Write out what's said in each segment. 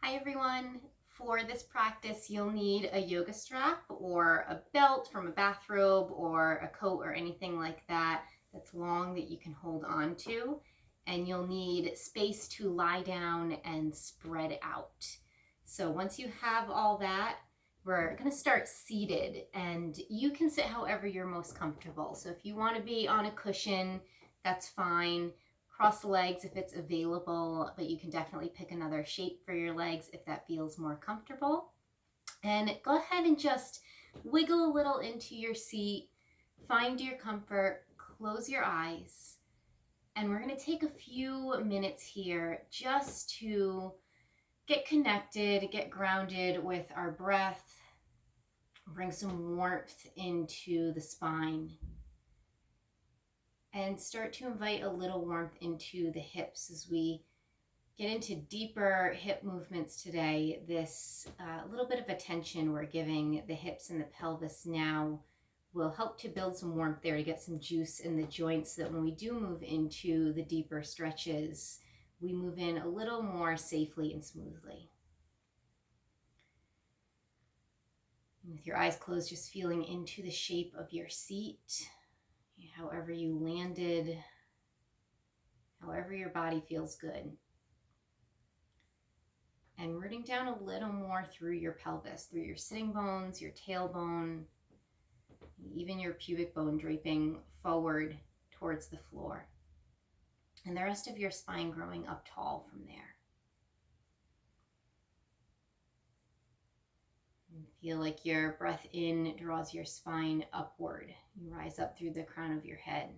Hi everyone. For this practice, you'll need a yoga strap or a belt from a bathrobe or a coat or anything like that that's long that you can hold on to. And you'll need space to lie down and spread out. So once you have all that, we're going to start seated, and you can sit however you're most comfortable. So if you want to be on a cushion, that's fine. Cross the legs if it's available, but you can definitely pick another shape for your legs if that feels more comfortable. And go ahead and just wiggle a little into your seat, find your comfort, close your eyes, and we're going to take a few minutes here just to get connected, get grounded with our breath, bring some warmth into the spine, and start to invite a little warmth into the hips as we get into deeper hip movements today. This little bit of attention we're giving the hips and the pelvis now will help to build some warmth there, to get some juice in the joints, so that when we do move into the deeper stretches, we move in a little more safely and smoothly. With your eyes closed, just feeling into the shape of your seat, however you landed, however your body feels good. And rooting down a little more through your pelvis, through your sitting bones, your tailbone, even your pubic bone draping forward towards the floor. And the rest of your spine growing up tall from there. And feel like your breath in draws your spine upward. You rise up through the crown of your head.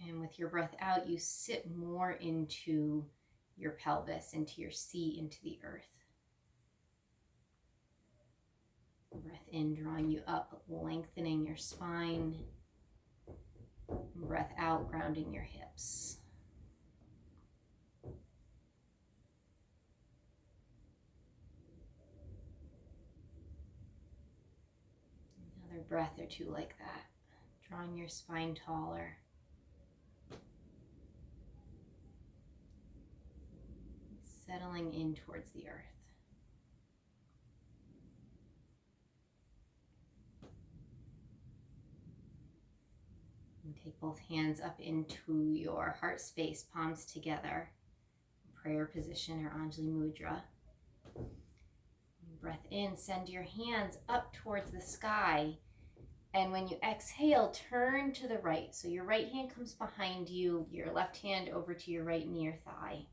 And with your breath out, you sit more into your pelvis, into your seat, into the earth. Breath in, drawing you up, lengthening your spine. Breath out, grounding your hips. Another breath or two like that, drawing your spine taller. Settling in towards the earth. And take both hands up into your heart space, palms together. Prayer position or Anjali Mudra. Breath in, send your hands up towards the sky. And when you exhale, turn to the right. So your right hand comes behind you, your left hand over to your right near thigh.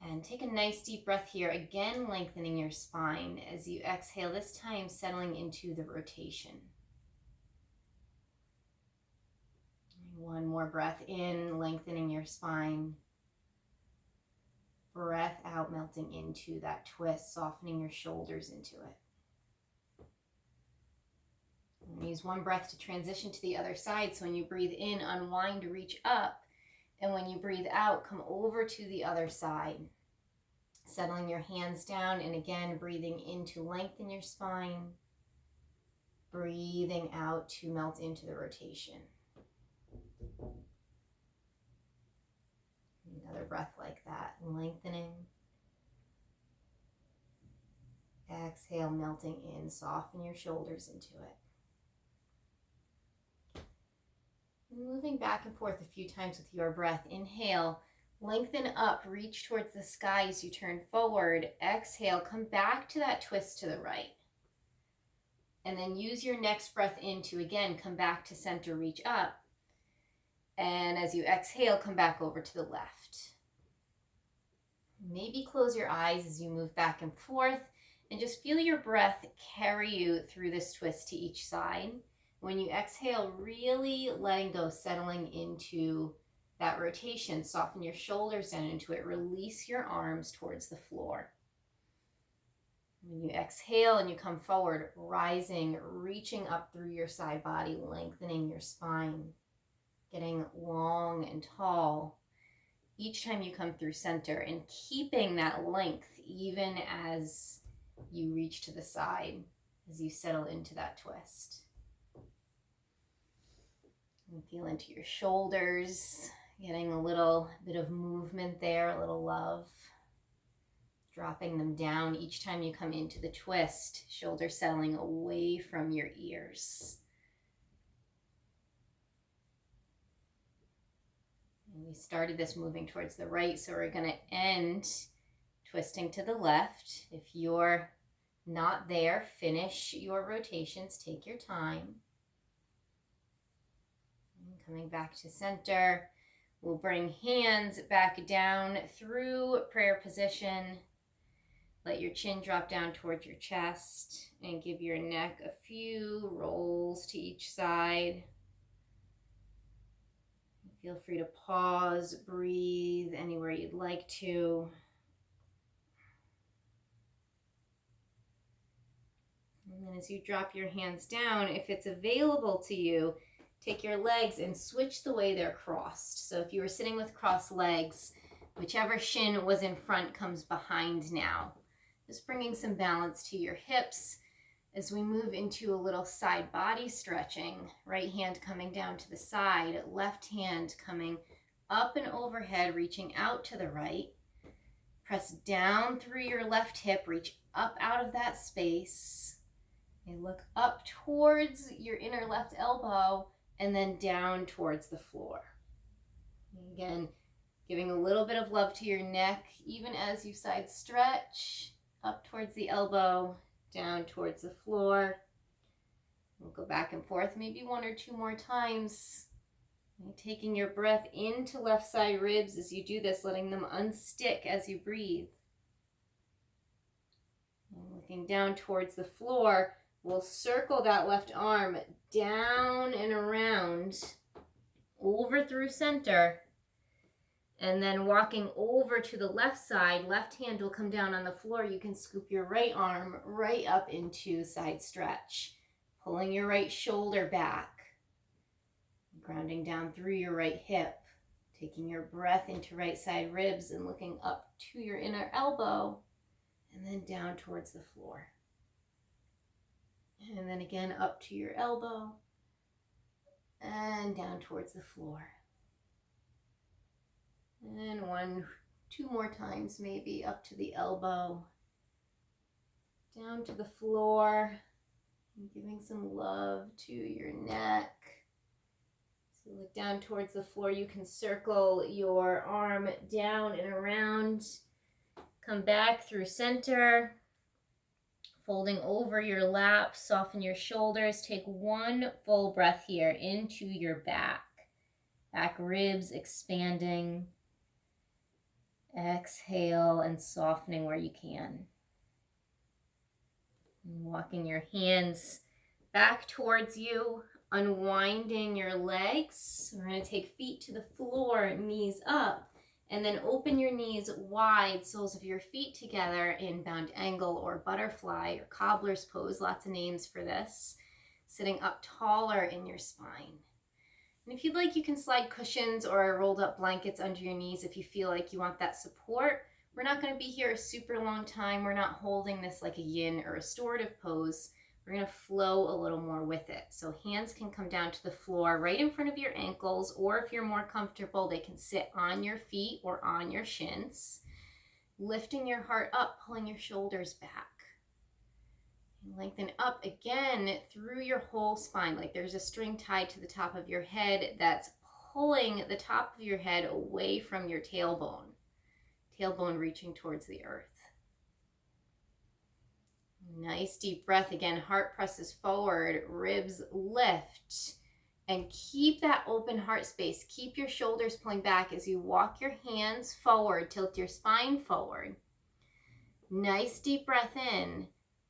And take a nice deep breath here, again lengthening your spine as you exhale, this time settling into the rotation. One more breath in, lengthening your spine. Breath out, melting into that twist, softening your shoulders into it. And use one breath to transition to the other side. So when you breathe in, unwind, reach up. And when you breathe out, come over to the other side. Settling your hands down, and again, breathing in to lengthen your spine. Breathing out to melt into the rotation. Another breath like that, lengthening. Exhale, melting in, soften your shoulders into it. Moving back and forth a few times with your breath. Inhale, lengthen up, reach towards the sky as you turn forward. Exhale, come back to that twist to the right. And then use your next breath in to again come back to center, reach up. And as you exhale, come back over to the left. Maybe close your eyes as you move back and forth, and just feel your breath carry you through this twist to each side. When you exhale, really letting go, settling into that rotation. Soften your shoulders down into it. Release your arms towards the floor. When you exhale and you come forward, rising, reaching up through your side body, lengthening your spine, getting long and tall each time you come through center, and keeping that length even as you reach to the side, as you settle into that twist. And feel into your shoulders, Getting a little bit of movement there, a little love. Dropping them down each time you come into the twist, shoulders settling away from your ears. And we started this moving towards the right, so we're going to end twisting to the left. If you're not there, finish your rotations, take your time. And coming back to center, we'll bring hands back down through prayer position. Let your chin drop down towards your chest and give your neck a few rolls to each side. Feel free to pause, breathe anywhere you'd like to. And then as you drop your hands down, if it's available to you, take your legs and switch the way they're crossed. So if you were sitting with crossed legs, whichever shin was in front comes behind now. Just bringing some balance to your hips as we move into a little side body stretching. Right hand coming down to the side, left hand coming up and overhead, reaching out to the right. Press down through your left hip, reach up out of that space. And look up towards your inner left elbow and then down towards the floor. And again, giving a little bit of love to your neck, even as you side stretch up towards the elbow, down towards the floor. We'll go back and forth maybe one or two more times. And taking your breath into left side ribs as you do this, letting them unstick as you breathe. And looking down towards the floor, we'll circle that left arm down and around, over through center. And then walking over to the left side, left hand will come down on the floor. You can scoop your right arm right up into side stretch, pulling your right shoulder back, grounding down through your right hip, taking your breath into right side ribs and looking up to your inner elbow, and then down towards the floor. And then again up to your elbow, and down towards the floor. And one, two more times maybe, up to the elbow, down to the floor, and giving some love to your neck. So look down towards the floor. You can circle your arm down and around. Come back through center, folding over your lap, soften your shoulders. Take one full breath here into your back ribs expanding. Exhale and softening where you can. And walking your hands back towards you, unwinding your legs. We're going to take feet to the floor, knees up, and then open your knees wide, soles of your feet together in bound angle or butterfly or cobbler's pose. Lots of names for this. Sitting up taller in your spine. And if you'd like, you can slide cushions or rolled up blankets under your knees if you feel like you want that support. We're not going to be here a super long time. We're not holding this like a yin or restorative pose. We're going to flow a little more with it. So hands can come down to the floor right in front of your ankles, or if you're more comfortable, they can sit on your feet or on your shins. Lifting your heart up, pulling your shoulders back. And lengthen up again through your whole spine, like there's a string tied to the top of your head that's pulling the top of your head away from your tailbone. Tailbone reaching towards the earth. Nice deep breath again. Heart presses forward, ribs lift, and keep that open heart space. Keep your shoulders pulling back as you walk your hands forward, tilt your spine forward. Nice deep breath in.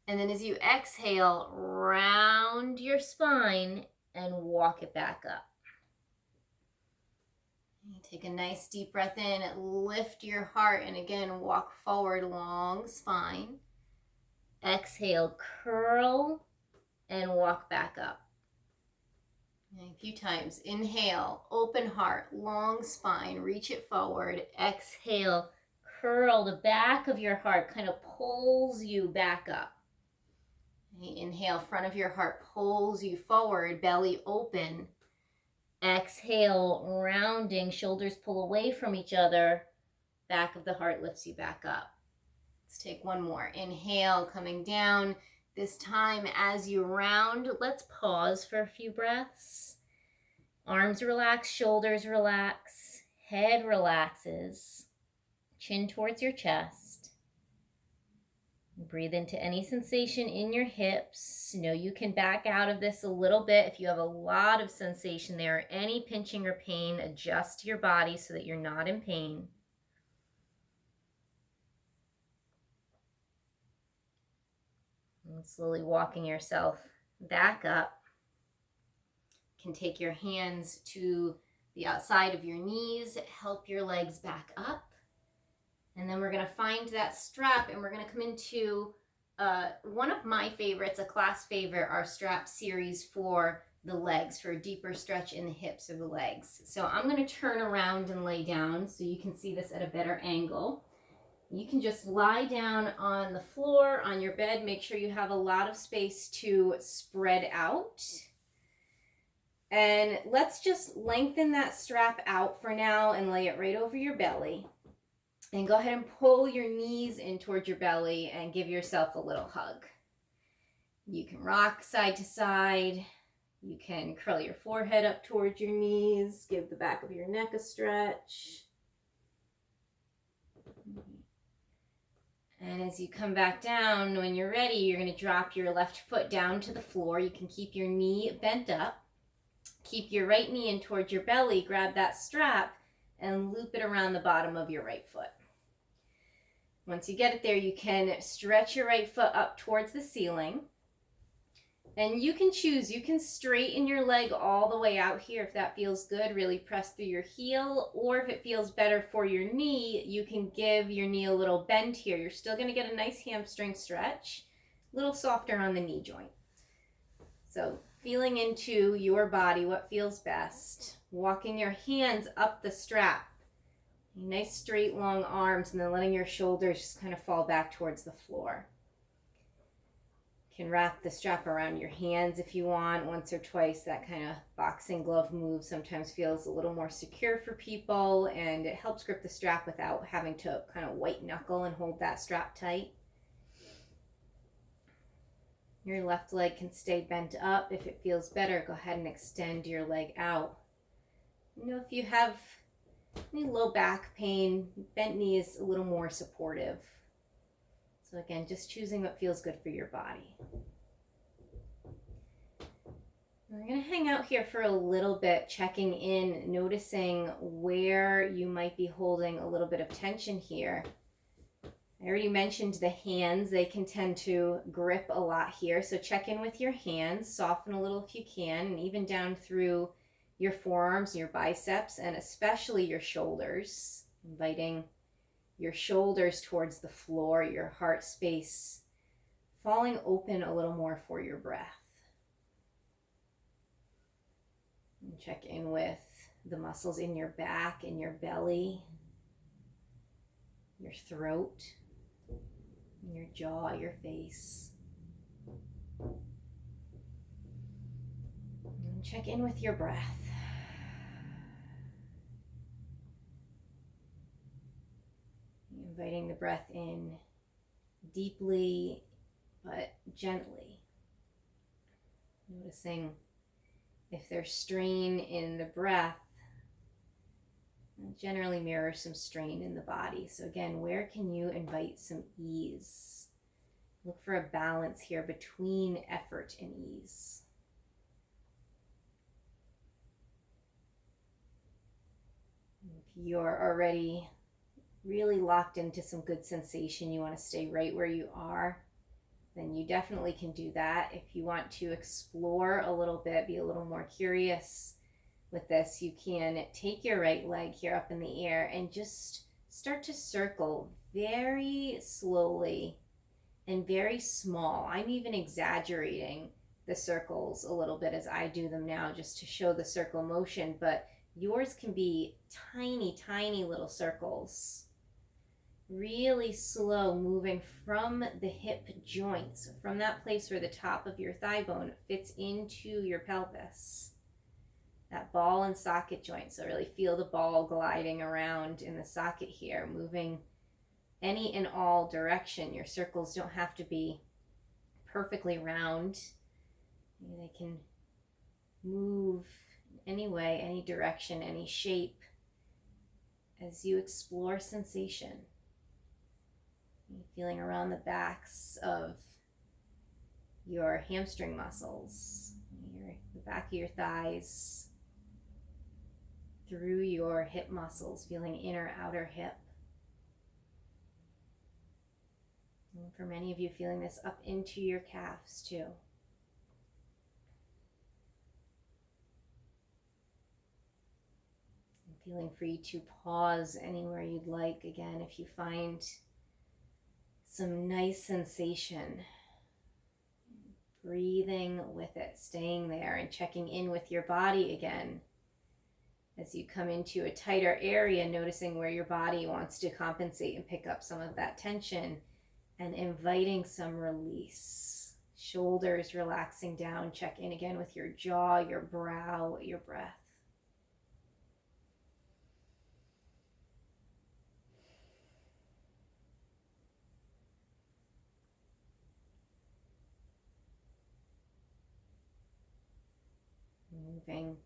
And then as you exhale, round your spine and walk it back up. Take a nice deep breath in, lift your heart, and again, walk forward, long spine. Exhale, curl, and walk back up. And a few times. Inhale, open heart, long spine, reach it forward. Exhale, curl. The back of your heart kind of pulls you back up. Inhale, front of your heart pulls you forward, belly open. Exhale, rounding, shoulders pull away from each other. Back of the heart lifts you back up. Let's take one more. Inhale, coming down. This time as you round, let's pause for a few breaths. Arms relax, shoulders relax, head relaxes, chin towards your chest. Breathe into any sensation in your hips. Know you can back out of this a little bit. If you have a lot of sensation there or any pinching or pain, adjust your body so that you're not in pain. And slowly walking yourself back up. You can take your hands to the outside of your knees, help your legs back up. And then we're going to find that strap and we're going to come into one of my favorites, a class favorite, our strap series for the legs, for a deeper stretch in the hips or the legs. So I'm going to turn around and lay down so you can see this at a better angle. You can just lie down on the floor, on your bed. Make sure you have a lot of space to spread out. And let's just lengthen that strap out for now and lay it right over your belly. And go ahead and pull your knees in towards your belly and give yourself a little hug. You can rock side to side. You can curl your forehead up towards your knees. Give the back of your neck a stretch. And as you come back down, when you're ready, you're going to drop your left foot down to the floor. You can keep your knee bent up. Keep your right knee in towards your belly. Grab that strap and loop it around the bottom of your right foot. Once you get it there, you can stretch your right foot up towards the ceiling. And you can choose, you can straighten your leg all the way out here if that feels good. Really press through your heel. Or if it feels better for your knee, you can give your knee a little bend here. You're still going to get a nice hamstring stretch. A little softer on the knee joint. So feeling into your body, what feels best. Walking your hands up the strap. Nice straight long arms, and then letting your shoulders just kind of fall back towards the floor. You can wrap the strap around your hands if you want, once or twice. That kind of boxing glove move sometimes feels a little more secure for people, and it helps grip the strap without having to kind of white knuckle and hold that strap tight. Your left leg can stay bent up. If it feels better, go ahead and extend your leg out. You know, if you have any low back pain, bent knee is a little more supportive. So again, just choosing what feels good for your body. We're going to hang out here for a little bit, checking in, noticing where you might be holding a little bit of tension here. I already mentioned the hands. They can tend to grip a lot here. So check in with your hands, soften a little if you can, and even down through your forearms, your biceps, and especially your shoulders. Inviting your shoulders towards the floor, your heart space falling open a little more for your breath. And check in with the muscles in your back, in your belly, your throat, your jaw, your face. And check in with your breath. Inviting the breath in deeply but gently. Noticing if there's strain in the breath, it generally mirrors some strain in the body. So again, where can you invite some ease? Look for a balance here between effort and ease. If you're already really locked into some good sensation, you want to stay right where you are, then you definitely can do that. If you want to explore a little bit, be a little more curious with this, you can take your right leg here up in the air and just start to circle very slowly and very small. I'm even exaggerating the circles a little bit as I do them now just to show the circle motion, but yours can be tiny, tiny little circles. Really slow, moving from the hip joint, so from that place where the top of your thigh bone fits into your pelvis. that ball and socket joint. So really feel the ball gliding around in the socket here, moving any and all direction. Your circles don't have to be perfectly round. They can move any way, any direction, any shape as you explore sensation. Feeling around the backs of your hamstring muscles, the back of your thighs, through your hip muscles, feeling inner, outer hip. And for many of you, feeling this up into your calves too. And feeling free to pause anywhere you'd like. Again, if you find some nice sensation, breathing with it, staying there and checking in with your body again. As you come into a tighter area, noticing where your body wants to compensate and pick up some of that tension, and inviting some release. Shoulders relaxing down. Check in again with your jaw, your brow, your breath. Moving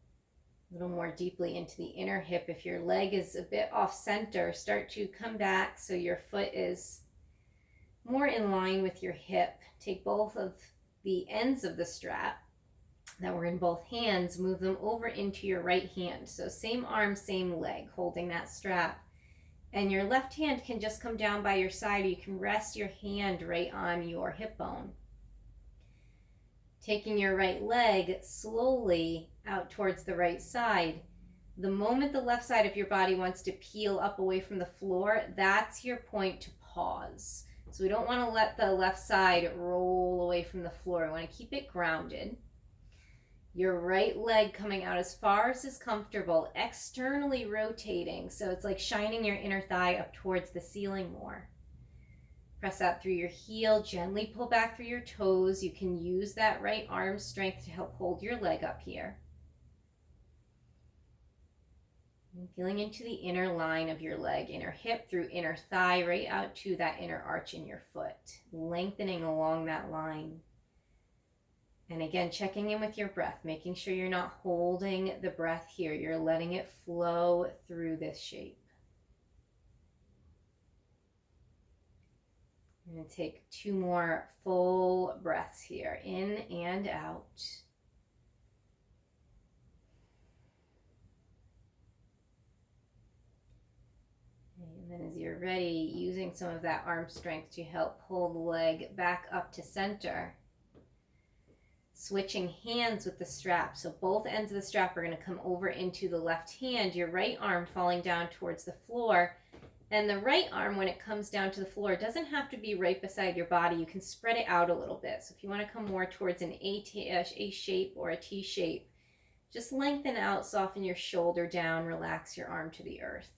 a little more deeply into the inner hip. If your leg is a bit off center, start to come back so your foot is more in line with your hip. Take both of the ends of the strap that were in both hands, move them over into your right hand. So same arm, same leg, holding that strap. And your left hand can just come down by your side, or you can rest your hand right on your hip bone. Taking your right leg slowly out towards the right side. The moment the left side of your body wants to peel up away from the floor, that's your point to pause. So we don't want to let the left side roll away from the floor. We want to keep it grounded. Your right leg coming out as far as is comfortable, externally rotating. So it's like shining your inner thigh up towards the ceiling more. Press out through your heel, gently pull back through your toes. You can use that right arm strength to help hold your leg up here. And feeling into the inner line of your leg, inner hip through inner thigh, right out to that inner arch in your foot, lengthening along that line. And again, checking in with your breath, making sure you're not holding the breath here. You're letting it flow through this shape. I'm going to take 2 more full breaths here, in and out. And then as you're ready, using some of that arm strength to help pull the leg back up to center. Switching hands with the strap. So both ends of the strap are going to come over into the left hand, your right arm falling down towards the floor. And the right arm, when it comes down to the floor, doesn't have to be right beside your body. You can spread it out a little bit. So if you want to come more towards an A shape or a T shape, just lengthen out, soften your shoulder down, relax your arm to the earth.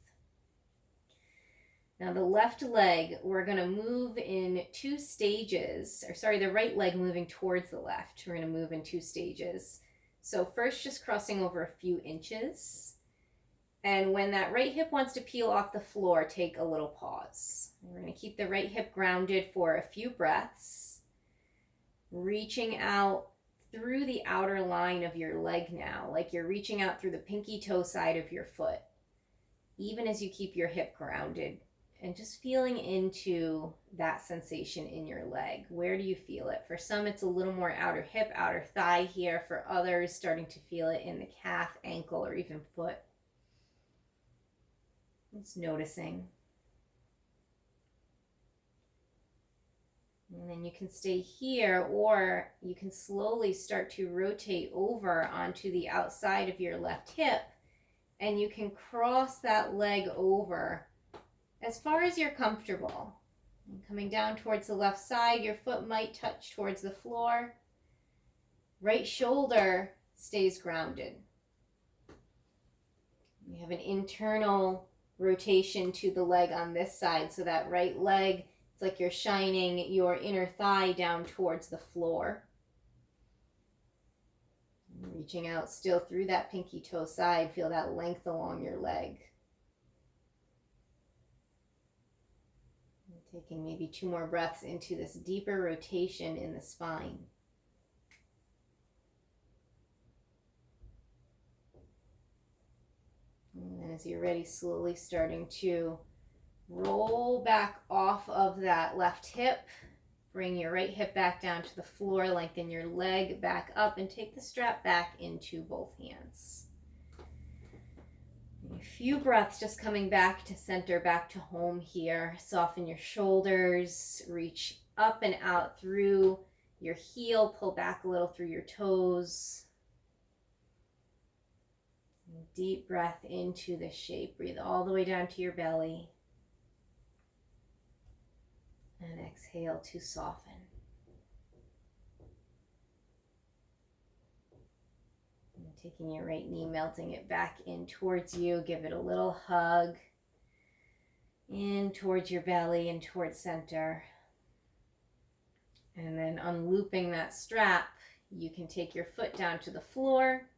Now the left leg, we're going to move in 2 stages, the right leg moving towards the left. We're going to move in 2 stages. So first, just crossing over a few inches. And when that right hip wants to peel off the floor, take a little pause. We're going to keep the right hip grounded for a few breaths. Reaching out through the outer line of your leg now, like you're reaching out through the pinky toe side of your foot, even as you keep your hip grounded. And just feeling into that sensation in your leg. Where do you feel it? For some, it's a little more outer hip, outer thigh here. For others, starting to feel it in the calf, ankle, or even foot. Just noticing. And then you can stay here, or you can slowly start to rotate over onto the outside of your left hip. And you can cross that leg over as far as you're comfortable. And coming down towards the left side, your foot might touch towards the floor. Right shoulder stays grounded. You have an internal rotation to the leg on this side, so that right leg, it's like you're shining your inner thigh down towards the floor. Reaching out still through that pinky toe side. Feel that length along your leg. And taking maybe 2 more breaths into this deeper rotation in the spine. And then as you're ready, slowly starting to roll back off of that left hip. Bring your right hip back down to the floor, lengthen your leg back up, and take the strap back into both hands. A few breaths just coming back to center, back to home here. Soften your shoulders, reach up and out through your heel, pull back a little through your toes. Deep breath into the shape. Breathe all the way down to your belly. And exhale to soften. And taking your right knee, melting it back in towards you. Give it a little hug. In towards your belly and towards center. And then unlooping that strap, you can take your foot down to the floor.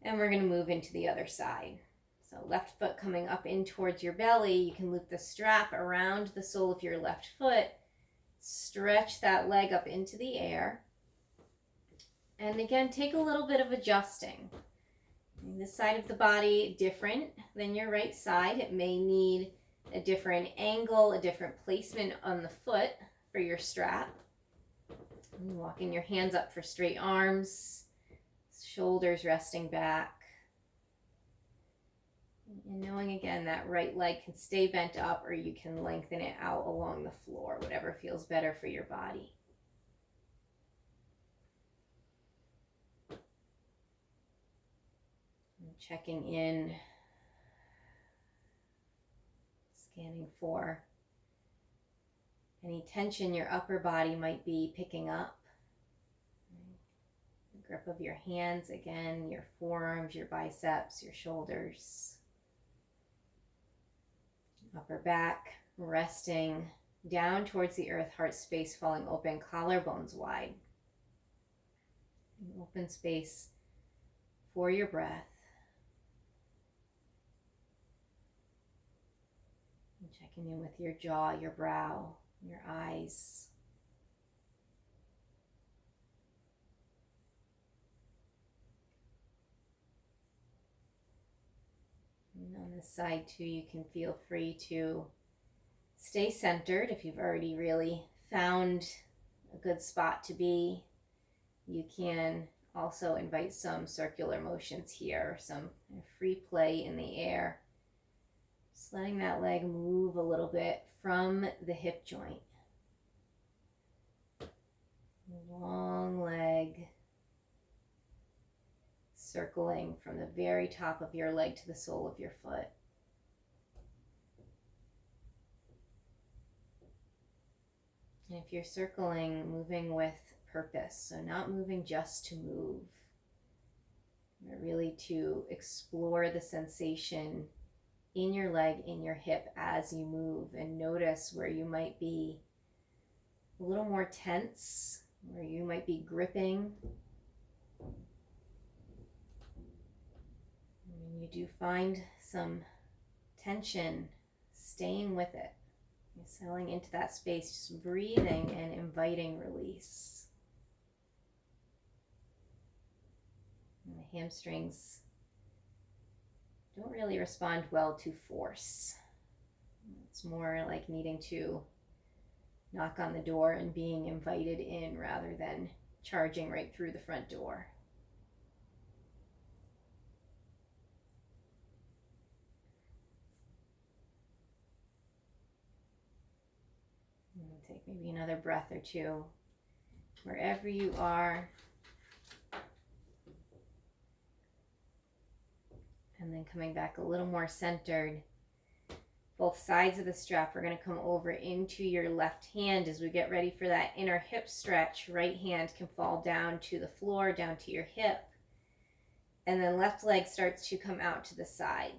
And we're going to move into the other side. So left foot coming up in towards your belly. You can loop the strap around the sole of your left foot. Stretch that leg up into the air. And again, take a little bit of adjusting. This side of the body different than your right side. It may need a different angle, a different placement on the foot for your strap. And walking your hands up for straight arms. Shoulders resting back. And knowing again that right leg can stay bent up or you can lengthen it out along the floor, whatever feels better for your body. And checking in, scanning for any tension your upper body might be picking up. Grip of your hands, again, your forearms, your biceps, your shoulders. Upper back, resting down towards the earth, heart space falling open, collarbones wide. An open space for your breath. And checking in with your jaw, your brow, your eyes. And on this side too, you can feel free to stay centered if you've already really found a good spot to be. You can also invite some circular motions here, some free play in the air. Just letting that leg move a little bit from the hip joint. Long leg. Circling from the very top of your leg to the sole of your foot. And if you're circling, moving with purpose, so not moving just to move, but really to explore the sensation in your leg, in your hip as you move, and notice where you might be a little more tense, where you might be gripping. When you do find some tension, staying with it. You're settling into that space, just breathing and inviting release. And the hamstrings don't really respond well to force. It's more like needing to knock on the door and being invited in rather than charging right through the front door. Take maybe another breath or two wherever you are. And then coming back a little more centered. Both sides of the strap are going to come over into your left hand as we get ready for that inner hip stretch. Right hand can fall down to the floor, down to your hip. And then left leg starts to come out to the side.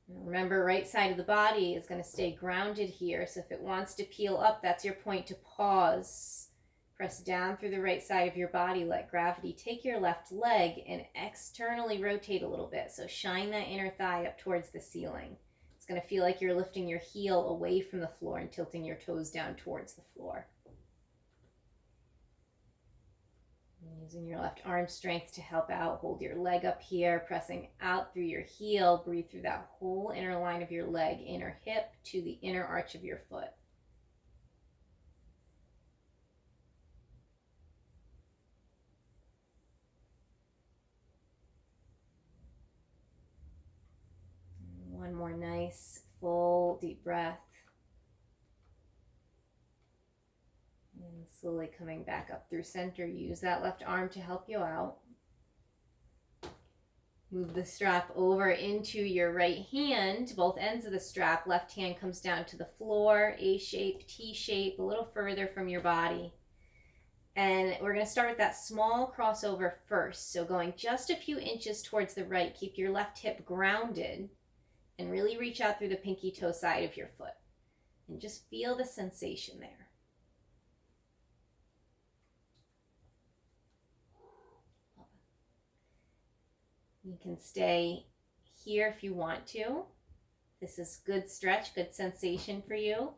Remember, right side of the body is going to stay grounded here. So if it wants to peel up, that's your point to pause Press down through the right side of your body. Let gravity take your left leg and externally rotate a little bit. So shine that inner thigh up towards the ceiling. It's going to feel like you're lifting your heel away from the floor and tilting your toes down towards the floor. Using your left arm strength to help out. Hold your leg up here, pressing out through your heel. Breathe through that whole inner line of your leg, inner hip to the inner arch of your foot. One more nice, full, deep breath. And slowly coming back up through center. Use that left arm to help you out. Move the strap over into your right hand, both ends of the strap. Left hand comes down to the floor, A shape, T shape, a little further from your body. And we're going to start with that small crossover first. So going just a few inches towards the right, keep your left hip grounded and really reach out through the pinky toe side of your foot. And just feel the sensation there. You can stay here if you want to. This is good stretch, good sensation for you.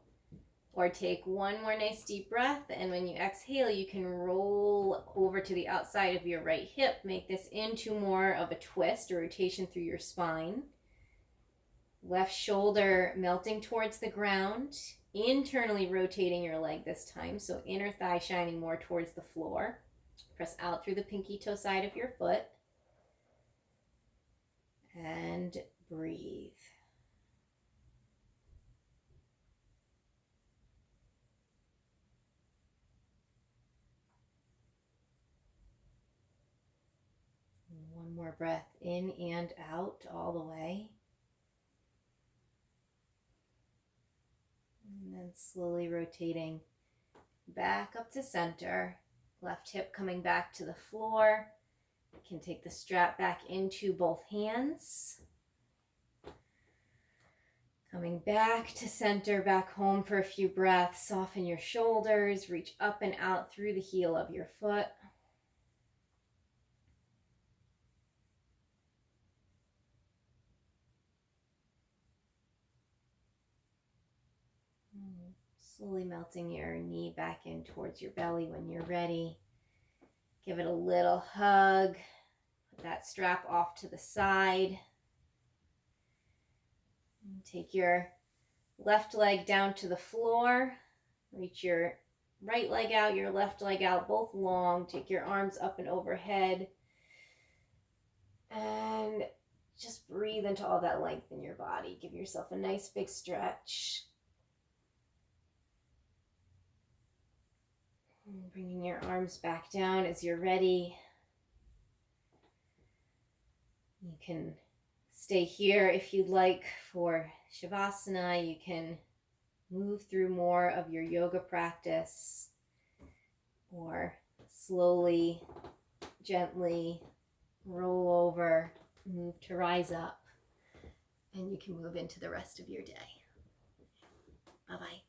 Or take one more nice deep breath, and when you exhale, you can roll over to the outside of your right hip. Make this into more of a twist or rotation through your spine. Left shoulder melting towards the ground, internally rotating your leg this time, so inner thigh shining more towards the floor. Press out through the pinky toe side of your foot. And breathe. One more breath in and out all the way. And then slowly rotating back up to center. Left hip coming back to the floor. You can take the strap back into both hands. Coming back to center, back home for a few breaths. Soften your shoulders. Reach up and out through the heel of your foot. Slowly melting your knee back in towards your belly when you're ready. Give it a little hug. Put that strap off to the side. And take your left leg down to the floor. Reach your right leg out, your left leg out, both long. Take your arms up and overhead. And just breathe into all that length in your body. Give yourself a nice big stretch. And bringing your arms back down as you're ready. You can stay here if you'd like for Shavasana. You can move through more of your yoga practice or slowly, gently roll over, move to rise up, and you can move into the rest of your day. Bye-bye.